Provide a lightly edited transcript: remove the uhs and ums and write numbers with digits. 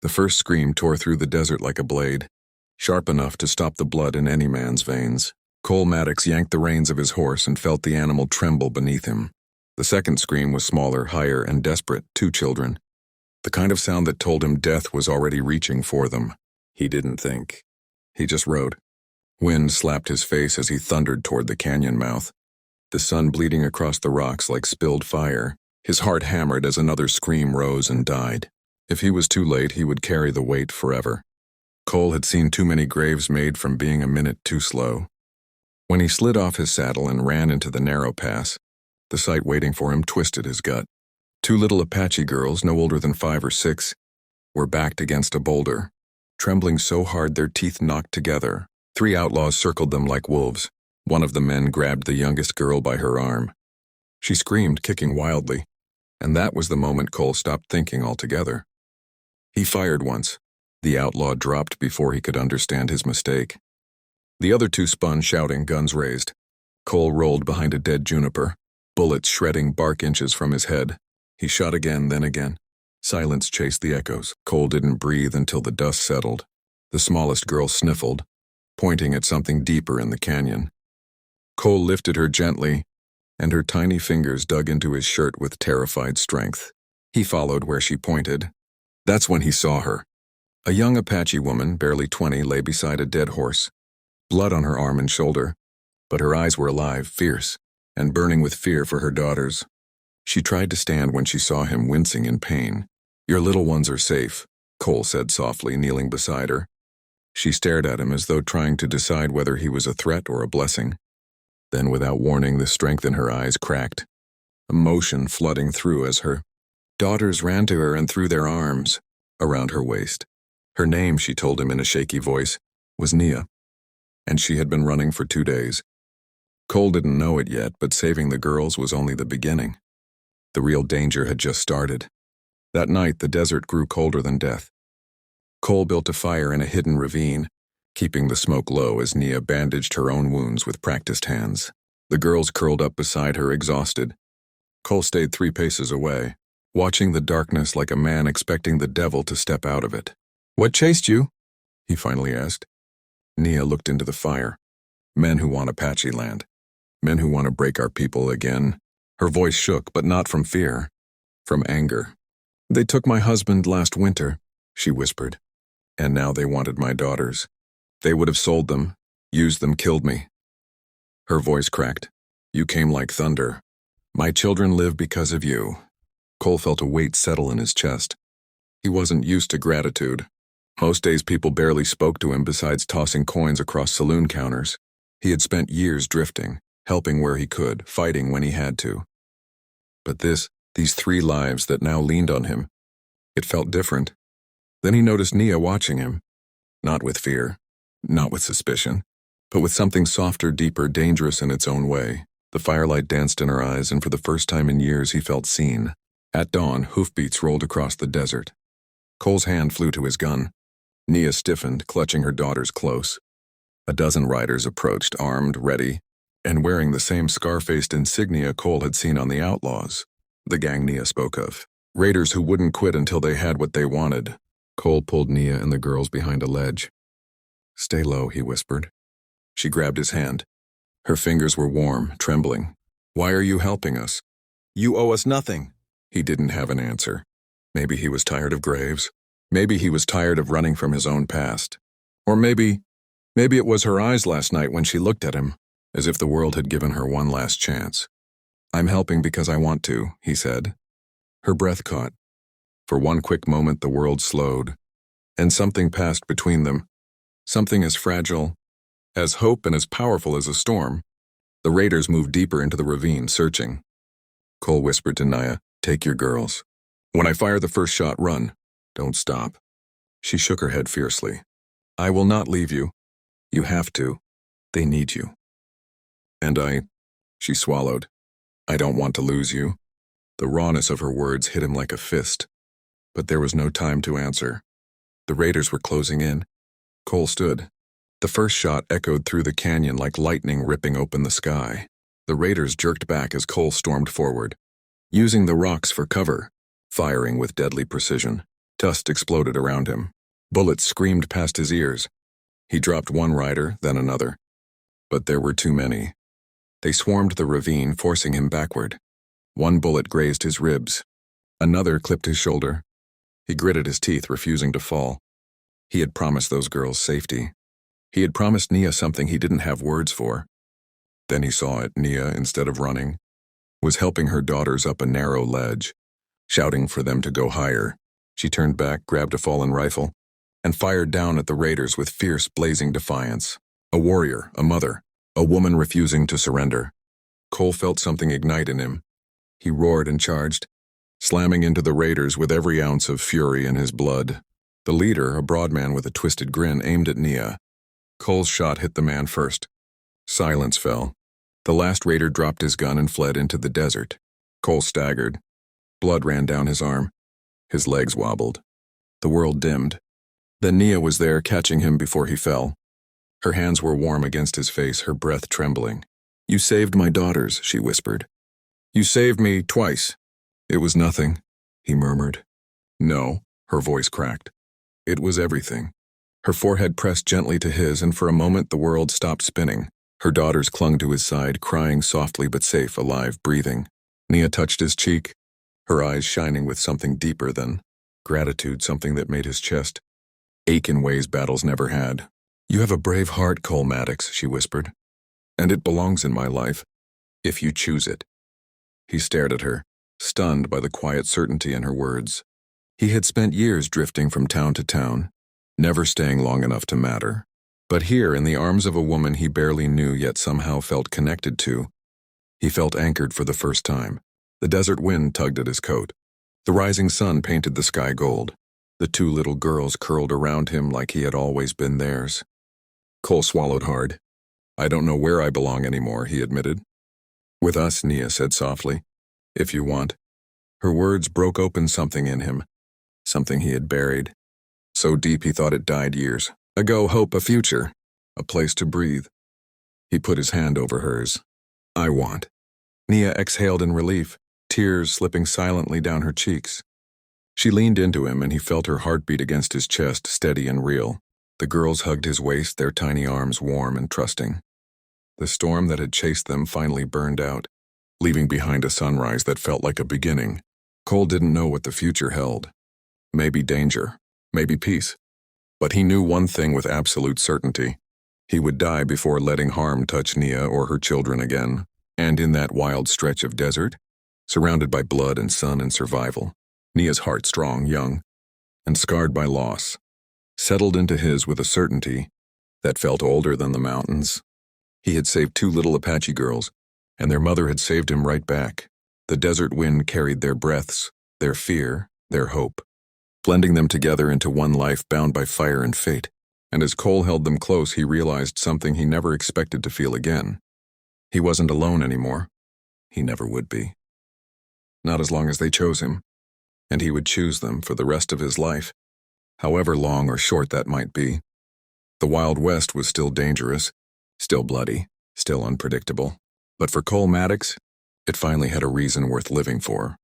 The first scream tore through the desert like a blade, sharp enough to stop the blood in any man's veins. Cole Maddox yanked the reins of his horse and felt the animal tremble beneath him. The second scream was smaller, higher, and desperate. 2 children. The kind of sound that told him death was already reaching for them. He didn't think. He just rode. Wind slapped his face as he thundered toward the canyon mouth, the sun bleeding across the rocks like spilled fire. His heart hammered as another scream rose and died. If he was too late, he would carry the weight forever. Cole had seen too many graves made from being a minute too slow. When he slid off his saddle and ran into the narrow pass, the sight waiting for him twisted his gut. 2 little Apache girls, no older than 5 or 6, were backed against a boulder, trembling so hard their teeth knocked together. 3 outlaws circled them like wolves. One of the men grabbed the youngest girl by her arm. She screamed, kicking wildly, and that was the moment Cole stopped thinking altogether. He fired once. The outlaw dropped before he could understand his mistake. The other 2 spun, shouting, guns raised. Cole rolled behind a dead juniper, bullets shredding bark inches from his head. He shot again, then again. Silence chased the echoes. Cole didn't breathe until the dust settled. The smallest girl sniffled, pointing at something deeper in the canyon. Cole lifted her gently, and her tiny fingers dug into his shirt with terrified strength. He followed where she pointed. That's when he saw her. A young Apache woman, barely 20, lay beside a dead horse, blood on her arm and shoulder, but her eyes were alive, fierce, and burning with fear for her daughters. She tried to stand when she saw him, wincing in pain. Your little ones are safe, Cole said softly, kneeling beside her. She stared at him as though trying to decide whether he was a threat or a blessing. Then, without warning, the strength in her eyes cracked, emotion flooding through as her daughters ran to her and threw their arms around her waist. Her name, she told him in a shaky voice, was Nia, and she had been running for 2 days. Cole didn't know it yet, but saving the girls was only the beginning. The real danger had just started. That night, the desert grew colder than death. Cole built a fire in a hidden ravine, keeping the smoke low as Nia bandaged her own wounds with practiced hands. The girls curled up beside her, exhausted. Cole stayed 3 paces away, watching the darkness like a man expecting the devil to step out of it. What chased you? He finally asked. Nia looked into the fire. Men who want Apache land. Men who want to break our people again. Her voice shook, but not from fear, from anger. They took my husband last winter, she whispered, and now they wanted my daughters. They would have sold them, used them, killed me. Her voice cracked. You came like thunder. My children live because of you. Cole felt a weight settle in his chest. He wasn't used to gratitude. Most days people barely spoke to him besides tossing coins across saloon counters. He had spent years drifting, helping where he could, fighting when he had to. But these 3 lives that now leaned on him, it felt different. Then he noticed Nia watching him, not with fear, not with suspicion, but with something softer, deeper, dangerous in its own way. The firelight danced in her eyes, and for the first time in years he felt seen. At dawn, hoofbeats rolled across the desert. Cole's hand flew to his gun. Nia stiffened, clutching her daughters close. A dozen riders approached, armed, ready, and wearing the same scar-faced insignia Cole had seen on the outlaws, the gang Nia spoke of. Raiders who wouldn't quit until they had what they wanted. Cole pulled Nia and the girls behind a ledge. Stay low, he whispered. She grabbed his hand. Her fingers were warm, trembling. Why are you helping us? You owe us nothing. He didn't have an answer. Maybe he was tired of graves. Maybe he was tired of running from his own past. Or maybe it was her eyes last night when she looked at him, as if the world had given her one last chance. I'm helping because I want to, he said. Her breath caught. For one quick moment the world slowed, and something passed between them. Something as fragile, as hope, and as powerful as a storm. The raiders moved deeper into the ravine, searching. Cole whispered to Nia, take your girls. When I fire the first shot, run. Don't stop. She shook her head fiercely. I will not leave you. You have to. They need you. And she swallowed. I don't want to lose you. The rawness of her words hit him like a fist. But there was no time to answer. The raiders were closing in. Cole stood. The first shot echoed through the canyon like lightning ripping open the sky. The raiders jerked back as Cole stormed forward, using the rocks for cover, firing with deadly precision. Dust exploded around him. Bullets screamed past his ears. He dropped one rider, then another. But there were too many. They swarmed the ravine, forcing him backward. One bullet grazed his ribs. Another clipped his shoulder. He gritted his teeth, refusing to fall. He had promised those girls safety. He had promised Nia something he didn't have words for. Then he saw it. Nia, instead of running, was helping her daughters up a narrow ledge, shouting for them to go higher. She turned back, grabbed a fallen rifle, and fired down at the raiders with fierce, blazing defiance. A warrior, a mother, a woman refusing to surrender. Cole felt something ignite in him. He roared and charged, slamming into the raiders with every ounce of fury in his blood. The leader, a broad man with a twisted grin, aimed at Nia. Cole's shot hit the man first. Silence fell. The last raider dropped his gun and fled into the desert. Cole staggered. Blood ran down his arm. His legs wobbled. The world dimmed. Then Nia was there, catching him before he fell. Her hands were warm against his face, her breath trembling. "You saved my daughters," she whispered. "You saved me twice." "It was nothing," he murmured. "No," her voice cracked. "It was everything." Her forehead pressed gently to his, and for a moment the world stopped spinning. Her daughters clung to his side, crying softly but safe, alive, breathing. Nia touched his cheek, her eyes shining with something deeper than gratitude, something that made his chest ache in ways battles never had. "You have a brave heart, Cole Maddox," she whispered. "And it belongs in my life, if you choose it." He stared at her, stunned by the quiet certainty in her words. He had spent years drifting from town to town, never staying long enough to matter. But here, in the arms of a woman he barely knew yet somehow felt connected to, he felt anchored for the first time. The desert wind tugged at his coat. The rising sun painted the sky gold. The two little girls curled around him like he had always been theirs. Cole swallowed hard. "I don't know where I belong anymore," he admitted. "With us," Nia said softly. "If you want." Her words broke open something in him, something he had buried. So deep he thought it died years ago. Hope, a future, a place to breathe. He put his hand over hers. "I want." Nia exhaled in relief, tears slipping silently down her cheeks. She leaned into him, and he felt her heartbeat against his chest, steady and real. The girls hugged his waist, their tiny arms warm and trusting. The storm that had chased them finally burned out, leaving behind a sunrise that felt like a beginning. Cole didn't know what the future held. Maybe danger, maybe peace. But he knew one thing with absolute certainty. He would die before letting harm touch Nia or her children again. And in that wild stretch of desert, surrounded by blood and sun and survival, Nia's heart, strong, young, and scarred by loss, settled into his with a certainty that felt older than the mountains. He had saved two little Apache girls, and their mother had saved him right back. The desert wind carried their breaths, their fear, their hope, blending them together into one life bound by fire and fate. And as Cole held them close, he realized something he never expected to feel again. He wasn't alone anymore. He never would be. Not as long as they chose him. And he would choose them for the rest of his life, however long or short that might be. The Wild West was still dangerous, still bloody, still unpredictable. But for Cole Maddox, it finally had a reason worth living for.